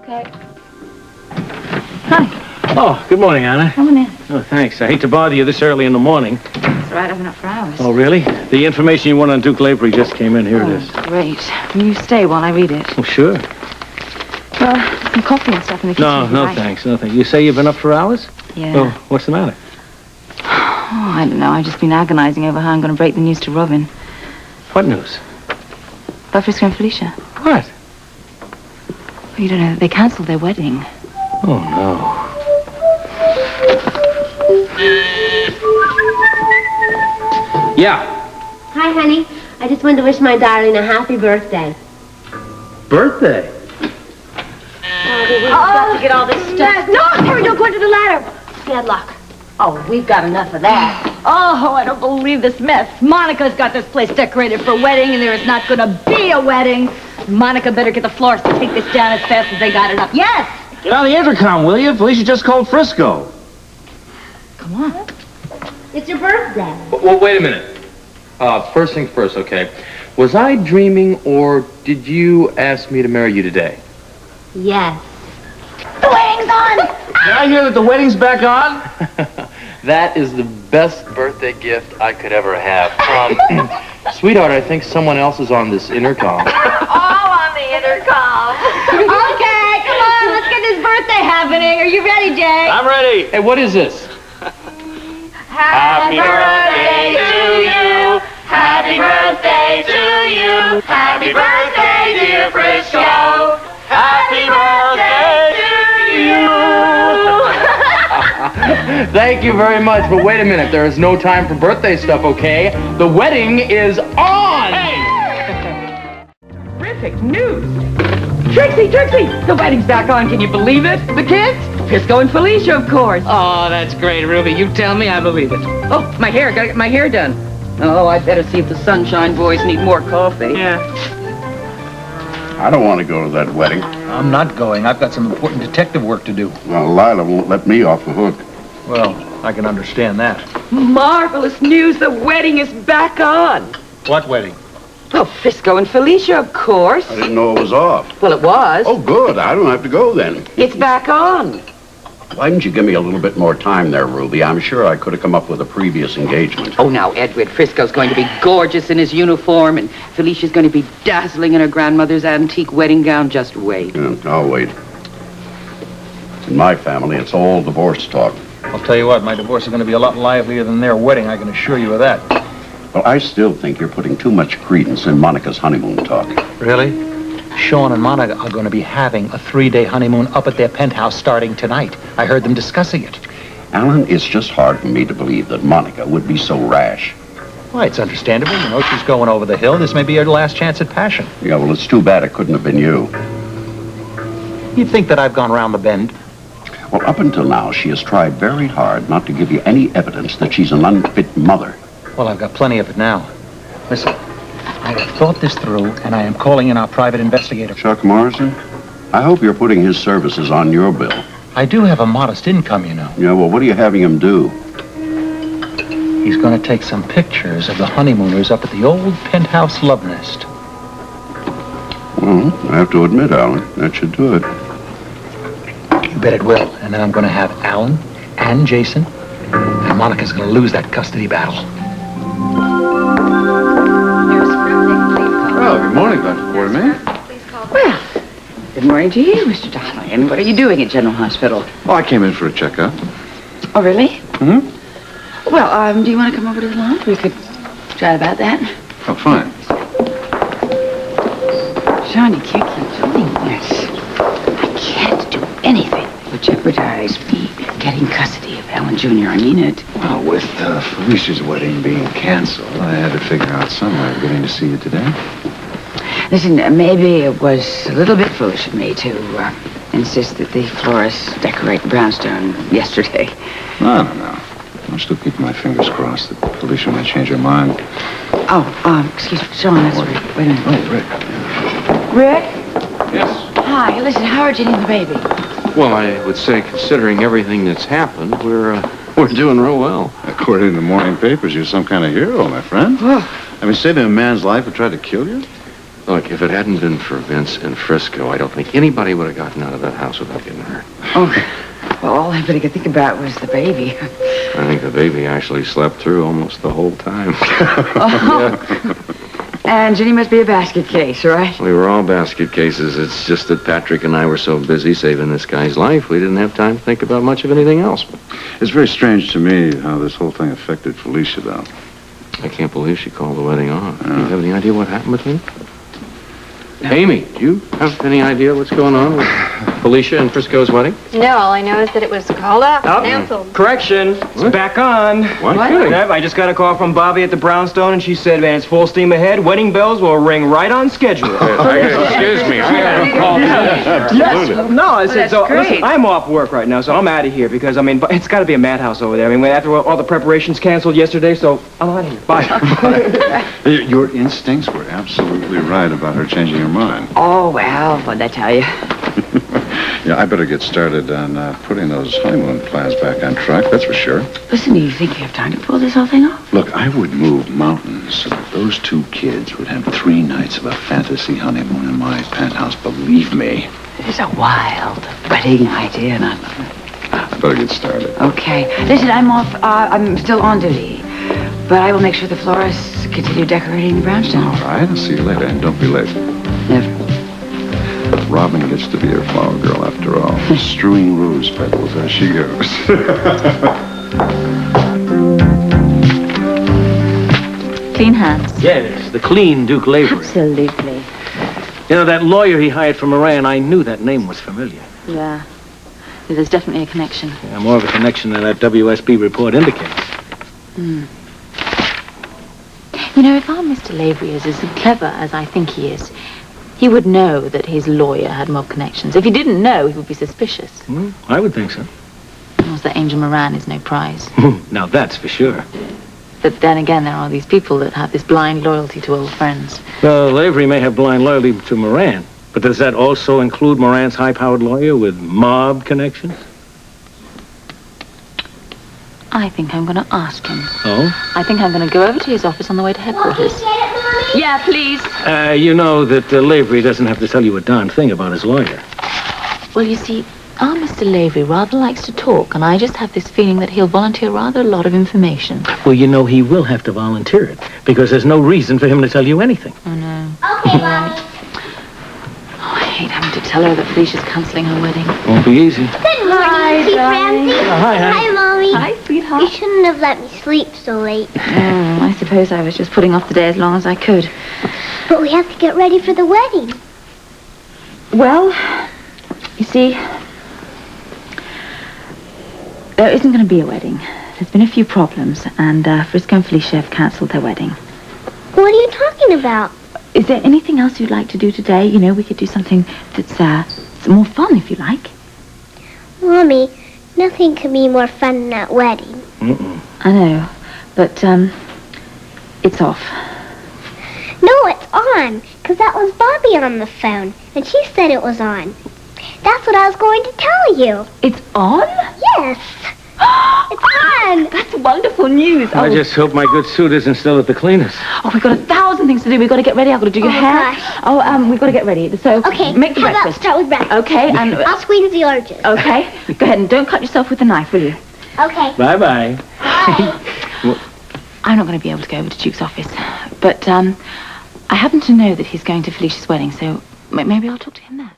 Okay. Hi. Oh, good morning, Anna. Come on in. Oh, thanks. I hate to bother you this early in the morning. It's all right, I've been up for hours. Oh, really? The information you want on Duke Lavery just came in. Here it is. Great. Will you stay while I read it? Oh, sure. Some coffee and stuff in the kitchen. No, thanks. Nothing. You say you've been up for hours? Yeah. Oh, what's the matter? Oh, I don't know. I've just been agonizing over how I'm going to break the news to Robin. What news? About Frisco and Felicia. What? Well, you don't know that they canceled their wedding. Oh, no. Yeah. Hi, honey. I just wanted to wish my darling a happy birthday. Birthday? We've got to get all this stuff. No, Terry, don't go into the ladder. Bad luck. Oh, we've got enough of that. Oh, I don't believe this mess. Monica's got this place decorated for a wedding, and there is not going to be a wedding. Monica better get the florist to take this down as fast as they got it up. Yes! Get on the intercom, will you? Felicia just called Frisco. Come on. It's your birthday. Well, wait a minute. First things first, okay? Was I dreaming, or did you ask me to marry you today? Yes. The wedding's on! Did I hear that the wedding's back on? That is the best birthday gift I could ever have. Sweetheart, I think someone else is on this intercom. Oh, on the intercom. Okay, come on, let's get this birthday happening. Are you ready, Jay? I'm ready. Hey, what is this? Happy birthday to you. Happy birthday to you. Happy birthday, dear Frisco. Happy birthday to you. Thank you very much, but wait a minute. There is no time for birthday stuff, okay? The wedding is on! Hey! Terrific news. Trixie, the wedding's back on. Can you believe it? The kids? Frisco and Felicia, of course. Oh, that's great, Ruby. You tell me, I believe it. Oh, my hair. Gotta get my hair done. Oh, I'd better see if the Sunshine Boys need more coffee. Yeah. I don't want to go to that wedding. I'm not going. I've got some important detective work to do. Well, Lila won't let me off the hook. Well, I can understand that. Marvelous news. The wedding is back on. What wedding? Well, Frisco and Felicia, of course. I didn't know it was off. Well, it was. Oh, good. I don't have to go then. It's back on. Why didn't you give me a little bit more time there, Ruby? I'm sure I could have come up with a previous engagement. Oh, now, Edward, Frisco's going to be gorgeous in his uniform, and Felicia's going to be dazzling in her grandmother's antique wedding gown. Just wait. Yeah, I'll wait. In my family, it's all divorce talk. I'll tell you what, my divorce is going to be a lot livelier than their wedding, I can assure you of that. Well, I still think you're putting too much credence in Monica's honeymoon talk. Really? Sean and Monica are going to be having a 3-day honeymoon up at their penthouse starting tonight. I heard them discussing it. Alan, it's just hard for me to believe that Monica would be so rash. Why, it's understandable. You know, she's going over the hill. This may be her last chance at passion. Yeah, well, it's too bad it couldn't have been you. You'd think that I've gone round the bend. Well, up until now, she has tried very hard not to give you any evidence that she's an unfit mother. Well, I've got plenty of it now. Listen, I have thought this through, and I am calling in our private investigator. Chuck Morrison? I hope you're putting his services on your bill. I do have a modest income, you know. Yeah, well, what are you having him do? He's going to take some pictures of the honeymooners up at the old penthouse love nest. Well, I have to admit, Alan, that should do it. You bet it will. And then I'm going to have Alan and Jason, and Monica's going to lose that custody battle. Oh, good morning, Dr. Quartermain. Well, good morning to you, Mr. Donlan. What are you doing at General Hospital? Oh, I came in for a checkup. Oh, really? Mm-hmm. Well, do you want to come over to the lounge? We could chat about that. Oh, fine. Sean, you can't keep doing this. I can't do anything to jeopardize me getting custody of Alan Jr. I mean it. Well, with Felicia's wedding being canceled, I had to figure out some way of getting to see you today. Listen, maybe it was a little bit foolish of me to insist that the florist decorate the brownstone yesterday. No. I'm still keeping my fingers crossed that Felicia might change her mind. Oh, excuse me, Sean, that's Rick. Wait a minute. Oh, Rick. Rick? Yes? Hi, listen, how are Jenny and the baby? Well, I would say, considering everything that's happened, we're doing real well. According to the morning papers, you're some kind of hero, my friend. Oh. I mean, saving a man's life who tried to kill you? Look, if it hadn't been for Vince and Frisco, I don't think anybody would have gotten out of that house without getting hurt. Oh, well, all anybody could think about was the baby. I think the baby actually slept through almost the whole time. And Ginny must be a basket case, right? We were all basket cases. It's just that Patrick and I were so busy saving this guy's life, we didn't have time to think about much of anything else. It's very strange to me how this whole thing affected Felicia, though. I can't believe she called the wedding off. Do you have any idea what happened between them? Amy, do you have any idea what's going on with Felicia and Frisco's wedding? No, all I know is that it was called off, canceled. Correction. It's back on. What? Yep, I just got a call from Bobby at the Brownstone, and she said, man, it's full steam ahead. Wedding bells will ring right on schedule. Excuse me. I got a call. Yes. No, I said, so great. listen, I'm off work right now, so I'm out of here because, I mean, it's got to be a madhouse over there. I mean, after all the preparations canceled yesterday, so I'm out of here. Bye. Your instincts were absolutely right about her changing her mind. Oh, well, what'd I tell you? Yeah, I better get started on putting those honeymoon plans back on track, that's for sure. Listen, do you think you have time to pull this whole thing off? Look, I would move mountains so that those two kids would have 3 nights of a fantasy honeymoon in my penthouse, believe me. It is a wild wedding idea, and I better get started. Okay. Listen, I'm off. I'm still on duty. But I will make sure the florists continue decorating the brownstone. All right, I'll see you later, and don't be late. Never. Robin gets to be her flower girl after all. Strewing rose petals as she goes. Clean hands. Yes, the clean Duke Lavery. Absolutely. You know, that lawyer he hired for Moran, I knew that name was familiar. Yeah. There's definitely a connection. Yeah, more of a connection than that WSB report indicates. You know, if our Mr. Lavery is as clever as I think he is, he would know that his lawyer had mob connections. If he didn't know, he would be suspicious. I would think so. Or that Angel Moran is no prize. Now, that's for sure. But then again, there are these people that have this blind loyalty to old friends. Well, Lavery may have blind loyalty to Moran, but does that also include Moran's high-powered lawyer with mob connections? I think I'm going to ask him. Oh? I think I'm going to go over to his office on the way to headquarters. Yeah, please. You know that Lavery doesn't have to tell you a darn thing about his lawyer. Well, you see, our Mr. Lavery rather likes to talk, and I just have this feeling that he'll volunteer rather a lot of information. Well, you know, he will have to volunteer it, because there's no reason for him to tell you anything. Oh, no. Okay, Mommy. Oh, I hate having to tell her that Felicia's cancelling her wedding. Won't be easy. Good morning, Chief Ramsey. Hi, honey. Hi, Mommy. Hi, sweetheart. You shouldn't have let me sleep so late. I suppose I was just putting off the day as long as I could. But we have to get ready for the wedding. Well, you see, there isn't going to be a wedding. There's been a few problems, and Frisco and Felicia have cancelled their wedding. What are you talking about? Is there anything else you'd like to do today? You know, we could do something that's more fun, if you like. Mommy, nothing could be more fun than that wedding. I know, but it's off. No, it's on, because that was Bobby on the phone, and she said it was on. That's what I was going to tell you. It's on? Yes. It's on. That's wonderful news. I just hope my good suit isn't still at the cleaners. Oh, we've got 1,000 things to do. We've got to get ready. I've got to do your hair. Gosh. Oh, we've got to get ready. So Okay, make the how about breakfast. start with breakfast? Okay, and I'll squeeze the oranges. okay. Go ahead and don't cut yourself with the knife, will you? Okay. Bye-bye. Bye. I'm not going to be able to go over to Duke's office, but I happen to know that he's going to Felicia's wedding, so maybe I'll talk to him there.